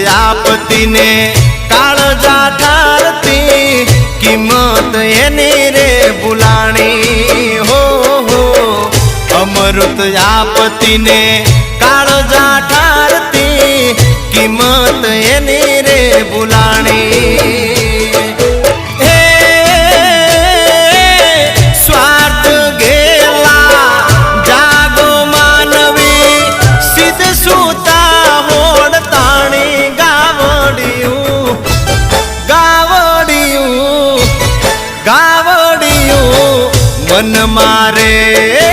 आपती ने काळजा ठारती किंमत एनी रे बुलाणी हो अमृत आपती ने काळजा ठारती किंमत एनी रे बुलाणी मन मारे